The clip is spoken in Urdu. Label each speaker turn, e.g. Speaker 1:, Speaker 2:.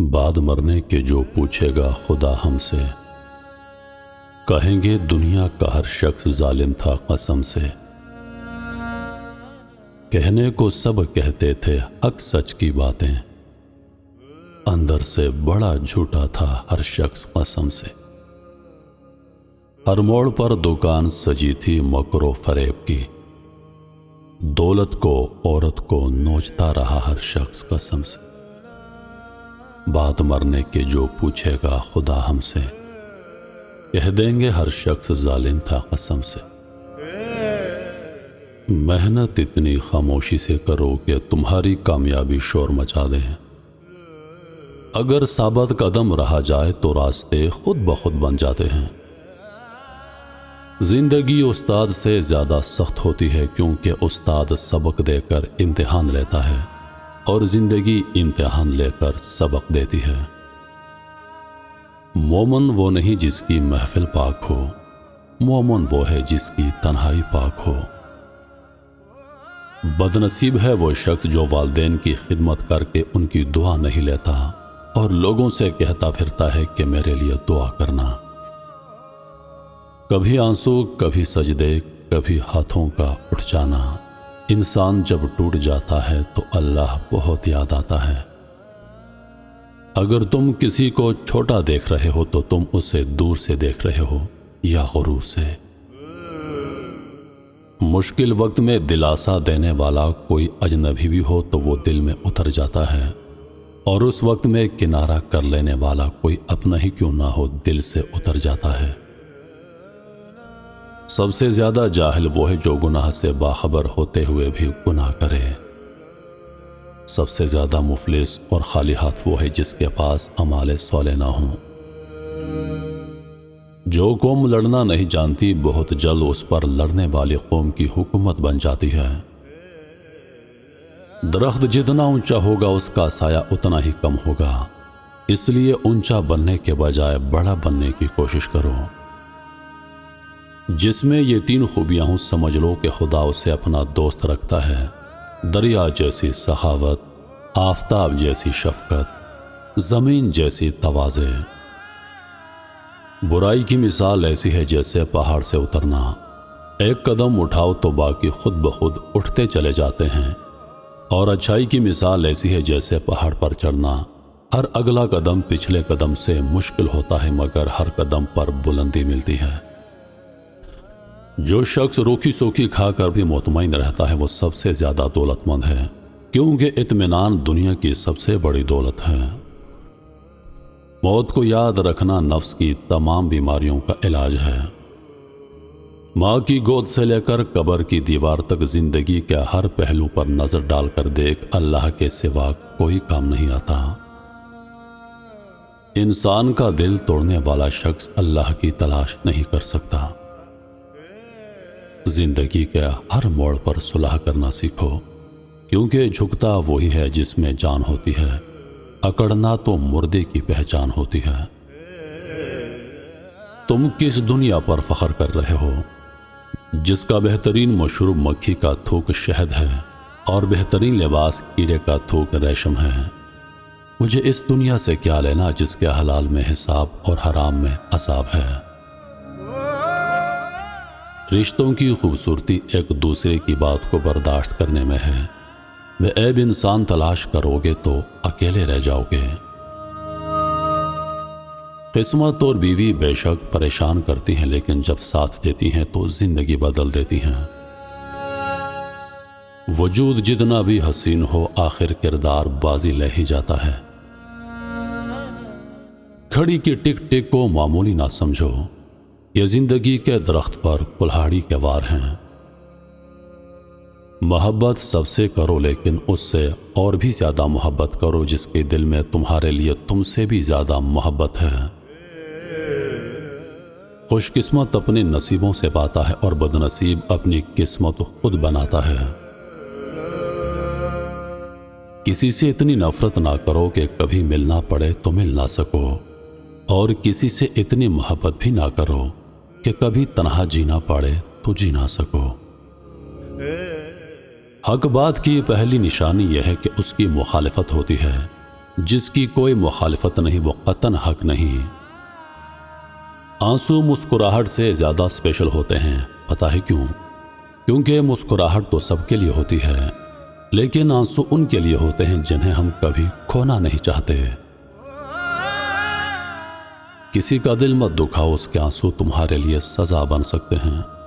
Speaker 1: بعد مرنے کے جو پوچھے گا خدا ہم سے، کہیں گے دنیا کا ہر شخص ظالم تھا قسم سے۔ کہنے کو سب کہتے تھے حق سچ کی باتیں، اندر سے بڑا جھوٹا تھا ہر شخص قسم سے۔ ہر موڑ پر دکان سجی تھی مکر و فریب کی، دولت کو عورت کو نوچتا رہا ہر شخص قسم سے۔ بعد مرنے کے جو پوچھے گا خدا ہم سے، کہہ دیں گے ہر شخص ظالم تھا قسم سے۔ محنت اتنی خاموشی سے کرو کہ تمہاری کامیابی شور مچا دے، اگر ثابت قدم رہا جائے تو راستے خود بخود بن جاتے ہیں۔ زندگی استاد سے زیادہ سخت ہوتی ہے کیونکہ استاد سبق دے کر امتحان لیتا ہے اور زندگی امتحان لے کر سبق دیتی ہے۔ مومن وہ نہیں جس کی محفل پاک ہو، مومن وہ ہے جس کی تنہائی پاک ہو۔ بد نصیب ہے وہ شخص جو والدین کی خدمت کر کے ان کی دعا نہیں لیتا اور لوگوں سے کہتا پھرتا ہے کہ میرے لیے دعا کرنا۔ کبھی آنسو، کبھی سجدے، کبھی ہاتھوں کا اٹھ جانا۔ انسان جب ٹوٹ جاتا ہے تو اللہ بہت یاد آتا ہے۔ اگر تم کسی کو چھوٹا دیکھ رہے ہو تو تم اسے دور سے دیکھ رہے ہو یا غرور سے۔ مشکل وقت میں دلاسا دینے والا کوئی اجنبی بھی ہو تو وہ دل میں اتر جاتا ہے، اور اس وقت میں کنارہ کر لینے والا کوئی اپنا ہی کیوں نہ ہو دل سے اتر جاتا ہے۔ سب سے زیادہ جاہل وہ ہے جو گناہ سے باخبر ہوتے ہوئے بھی گناہ کرے۔ سب سے زیادہ مفلس اور خالی ہاتھ وہ ہے جس کے پاس اعمال صالح نہ ہوں۔ جو قوم لڑنا نہیں جانتی بہت جلد اس پر لڑنے والی قوم کی حکومت بن جاتی ہے۔ درخت جتنا اونچا ہوگا اس کا سایہ اتنا ہی کم ہوگا، اس لیے اونچا بننے کے بجائے بڑا بننے کی کوشش کرو۔ جس میں یہ تین خوبیاں ہوں سمجھ لو کہ خدا اسے اپنا دوست رکھتا ہے۔ دریا جیسی سخاوت، آفتاب جیسی شفقت، زمین جیسی تواضع۔ برائی کی مثال ایسی ہے جیسے پہاڑ سے اترنا، ایک قدم اٹھاؤ تو باقی خود بخود اٹھتے چلے جاتے ہیں، اور اچھائی کی مثال ایسی ہے جیسے پہاڑ پر چڑھنا، ہر اگلا قدم پچھلے قدم سے مشکل ہوتا ہے مگر ہر قدم پر بلندی ملتی ہے۔ جو شخص روکھی سوکھی کھا کر بھی مطمئن رہتا ہے وہ سب سے زیادہ دولت مند ہے، کیونکہ اطمینان دنیا کی سب سے بڑی دولت ہے۔ موت کو یاد رکھنا نفس کی تمام بیماریوں کا علاج ہے۔ ماں کی گود سے لے کر قبر کی دیوار تک زندگی کے ہر پہلو پر نظر ڈال کر دیکھ، اللہ کے سوا کوئی کام نہیں آتا۔ انسان کا دل توڑنے والا شخص اللہ کی تلاش نہیں کر سکتا۔ زندگی کے ہر موڑ پر صلح کرنا سیکھو، کیونکہ جھکتا وہی ہے جس میں جان ہوتی ہے، اکڑنا تو مردے کی پہچان ہوتی ہے۔ تم کس دنیا پر فخر کر رہے ہو جس کا بہترین مشروب مکھی کا تھوک شہد ہے اور بہترین لباس کیڑے کا تھوک ریشم ہے؟ مجھے اس دنیا سے کیا لینا جس کے حلال میں حساب اور حرام میں عذاب ہے؟ رشتوں کی خوبصورتی ایک دوسرے کی بات کو برداشت کرنے میں ہے۔ بے عیب انسان تلاش کرو گے تو اکیلے رہ جاؤ گے۔ قسمت اور بیوی بے شک پریشان کرتی ہیں لیکن جب ساتھ دیتی ہیں تو زندگی بدل دیتی ہیں۔ وجود جتنا بھی حسین ہو آخر کردار بازی لے ہی جاتا ہے۔ گھڑی کی ٹک ٹک کو معمولی نہ سمجھو، یہ زندگی کے درخت پر کلہاڑی کے وار ہیں۔ محبت سب سے کرو لیکن اس سے اور بھی زیادہ محبت کرو جس کے دل میں تمہارے لیے تم سے بھی زیادہ محبت ہے۔ خوش قسمت اپنے نصیبوں سے پاتا ہے اور بد نصیب اپنی قسمت خود بناتا ہے۔ کسی سے اتنی نفرت نہ کرو کہ کبھی ملنا پڑے تو مل نہ سکو، اور کسی سے اتنی محبت بھی نہ کرو کہ کبھی تنہا جینا پڑے تو جی نہ سکو۔ حق بات کی پہلی نشانی یہ ہے کہ اس کی مخالفت ہوتی ہے، جس کی کوئی مخالفت نہیں وہ قطعاً حق نہیں۔ آنسو مسکراہٹ سے زیادہ اسپیشل ہوتے ہیں، پتہ ہے کیوں؟ کیونکہ مسکراہٹ تو سب کے لیے ہوتی ہے، لیکن آنسو ان کے لیے ہوتے ہیں جنہیں ہم کبھی کھونا نہیں چاہتے۔ کسی کا دل مت دکھاؤ، اس کے آنسو تمہارے لیے سزا بن سکتے ہیں۔